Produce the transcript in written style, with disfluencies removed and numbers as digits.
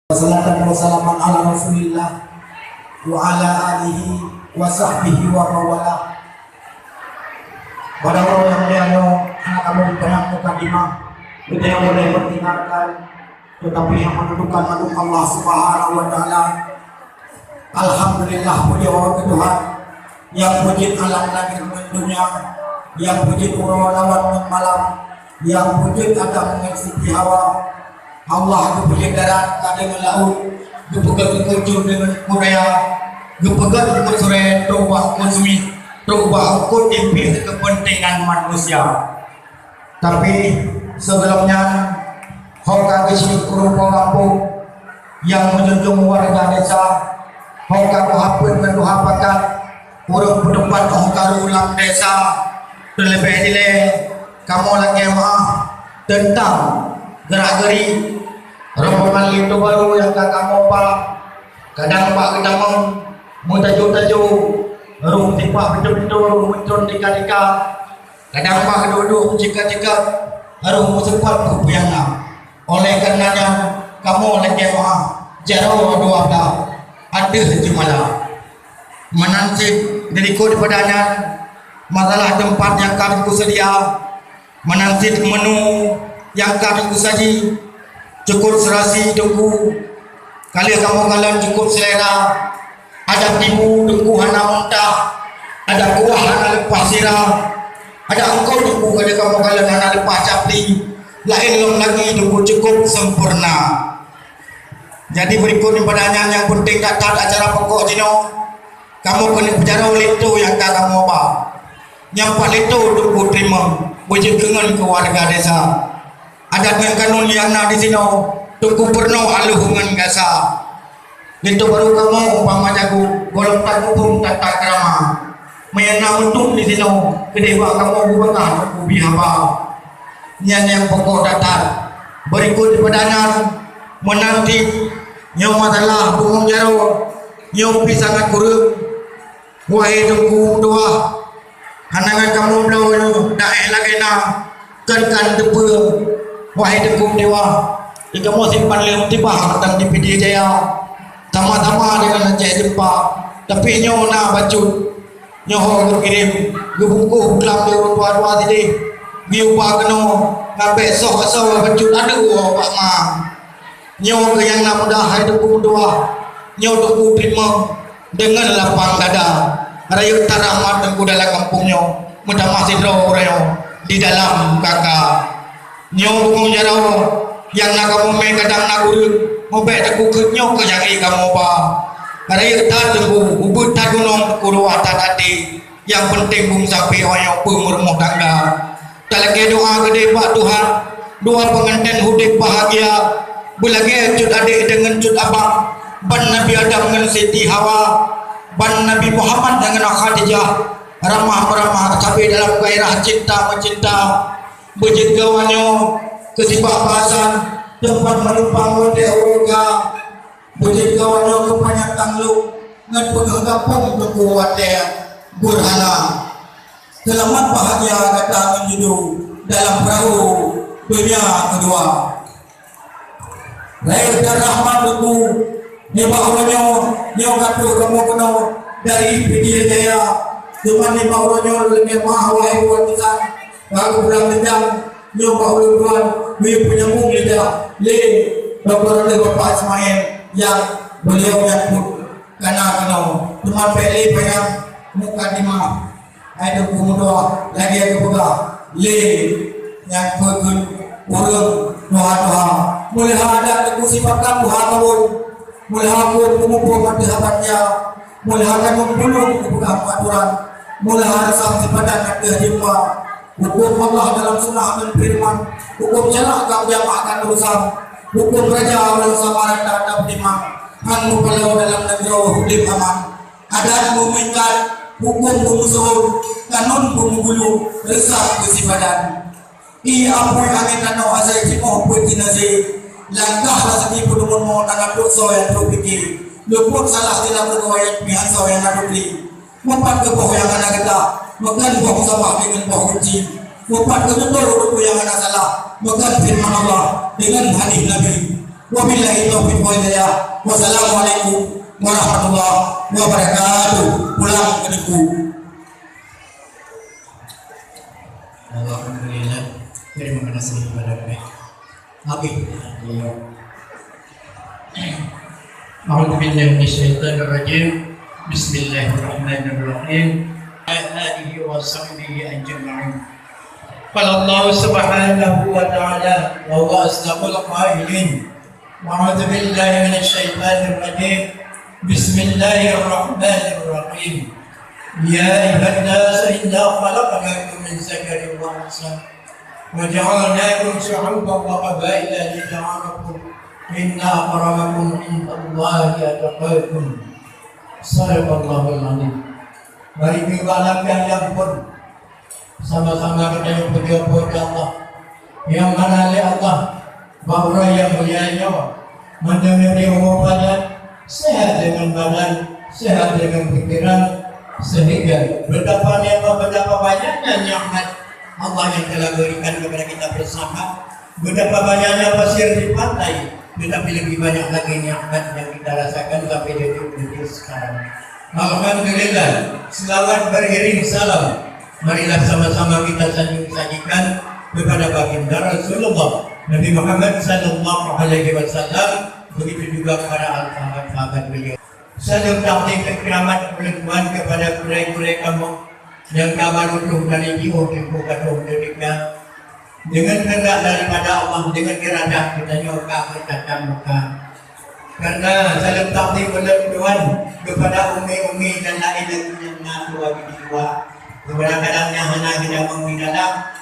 Wassalatu wassalamu ala Rasulillah wa ala alihi wa sahbihi wa mawala. Pada orang yang anak kamu tengah mukadimah, kita yang boleh mendengarkan, tetapi yang mendudukan manuk Allah Subhanahu wa Ta'ala. Alhamdulillah, puji orang Tuhan yang puji alam langit dan dunia, yang puji urang lawan malam, yang puji Adam dengan Siti Hawa. Allah kepuji darat kali melaut, kepegat kecil dengan Korea, kepegat dengan sore doa konsumi, doa ukut impi kepentingan manusia. Tapi sebelumnya, hoka kecil kurung kampung yang menjunjung warga desa, hoka kuhapun menduha pakat, urung berdebat hoka ulang desa, terlebih dile kamu lagi maaf tentang gerak-geri rombongan itu baru yang kamu pak kadang pak kita mau tajuk-tajuk rum tipak betul-betul muncul tika-tika kadang pak duduk jika-jika rum sempat berpuyang. Oleh karenanya kamu lagi maaf jauh dua belah ada jemalah menansib diriku di padanya masalah tempat yang kami kusedia, menansib menu yang kami kusaji cukup serasi tunggu kali kamu kalian cukup selera, ada timu tunggu hana muntah, ada kuah hana lepas sirah, ada engkau tunggu kali kamu kalian hana lepas capli, lain long lagi tunggu cukup sempurna. Jadi berikut padanya yang penting datang acara pokok jino kamu kena bicara oleh itu yang tak kamu apa yang paling itu tunggu terima wujud kenal ke warga desa. Ada yang kanun yang di sini tunggu penuh aluhungan gasa. Itu baru kamu umpama jago golong tak hukum tata krama. Mayana untuk di sini kedewa kamu bukan ubi apa. Yang pokok datar. Berikut padanya menanti yang masalah bungong jaro yang sangat kurang. Wahai tunggu doa. Hanangan kamu belum daek lagi na kan depa. Wahai tengku dewa, jika mau simpan lem tiba tentang di PD Jaya, sama-sama dengan Encik Jempa. Tapi nyo nak bacut, nyo ho kirim, gebungkuh dalam dua tadi, biupa keno, ngabe soh bacut ada pak ma. Nyo ke yang nak mudah hai tengku dua, nyo tengku terima dengan lapang dada. Rayu taramat tengku dalam kampung nyo, mudah masih draw di dalam kakak. Nyo bungong jaro yang nak kamu main kadang nak urut mau baik aku ke nyo ke yang kamu ba ada yang tak tunggu ubud tak gunung kuru atas hati yang penting bung sapi orang pemurmuh tangga tak lagi doa gede pak Tuhan doa pengantin hidup bahagia belagi cut adik dengan cut abang ban Nabi Adam dengan Siti Hawa ban Nabi Muhammad dengan Khadijah ramah-ramah tapi dalam gairah cinta mencinta bejit gawanyo kesibak bahasan tempat menumpang wate uruga bejit gawanyo kepanjang tanglu ngan penggapung tunggu wate burhana selamat bahagia datang menuju dalam perahu dunia kedua. Lahir dan rahmat tunggu ni bahulanyo nyo katu kamu kena dari PD Jaya cuma ni bahulanyo lebih mahal wahai watisan aku pulang tendang nyoba uluran dia penyambung lidah le bapak Bapak Ismail yang beliau yang karena cuma pele banyak mukadimah ada kumudoa lagi aku buka le yang pergun urung doa mulai ada sifat kamu hamun mulai aku mengumpul mati habatnya mulai akan membulung buka aturan mulai ada sanksi pada nak jumpa hukum Allah dalam sunnah dan firman, hukum jarak kau yang akan berusaha, hukum raja bersama terhadap imam, anu kalau dalam negara hukum aman, adat meminta hukum musuh, kanun pemugulu, resah kesibadan. Ia apa yang angin dan asai cimoh putih nasi, langkah lagi penumun mohon anak dosa yang terpikir, luput salah tidak bergoyang biasa yang nak beli, mempat ke bawah yang anak kita. Bukan bau sabah dengan bau kunci. Bukan kebetul yang anak salah. Bukan firman Allah dengan hadis Nabi. Wabillahi taufiq wal hidayah. Wassalamualaikum warahmatullahi wabarakatuh. Pulang ke negeri. Alhamdulillah, terima kasih kepada Habib. A'udzu billahi minasyaitonir rajim. Bismillahirrahmanirrahim. Alihi wa sahbihi ajma'in. Qala Allah subhanahu wa ta'ala wa huwa asdaqul qailin. A'udzu billahi minasyaitonir rajim. Bismillahirrahmanirrahim. Ya ayyuhan nas inna khalaqnakum min zakarin wa unsa wa ja'alnakum shu'uban wa qabaila lita'arafu inna akramakum indallahi atqakum. Sadaqallahul azim. Mari kita yang pun sama-sama kita yang berdoa kepada Allah yang mana oleh Allah bahwa yang mulia mendengar omongan sehat dengan badan, sehat dengan pikiran, sehingga betapa banyaknya nikmat Allah yang telah berikan kepada kita bersama, betapa banyaknya pasir di pantai, tetapi lebih banyak lagi nikmat yang kita rasakan sampai detik sekarang. Alhamdulillah, selawat beriring salam, marilah sama-sama kita sajikan kepada baginda Rasulullah Nabi Muhammad sallallahu alaihi wasallam, begitu juga kepada sahabat-sahabat beliau. Salam takdim keramat perempuan kepada kurai-kurai kamu yang kamu utuh dari jiwa tempoh kata ketika dengan kehendak daripada Allah, dengan iradah kita nyoka berkata muka. Karena salam takdim perempuan kepada umi-umi dan lain-lain yang nak tua kepada kadangnya hanya kita mengingatkan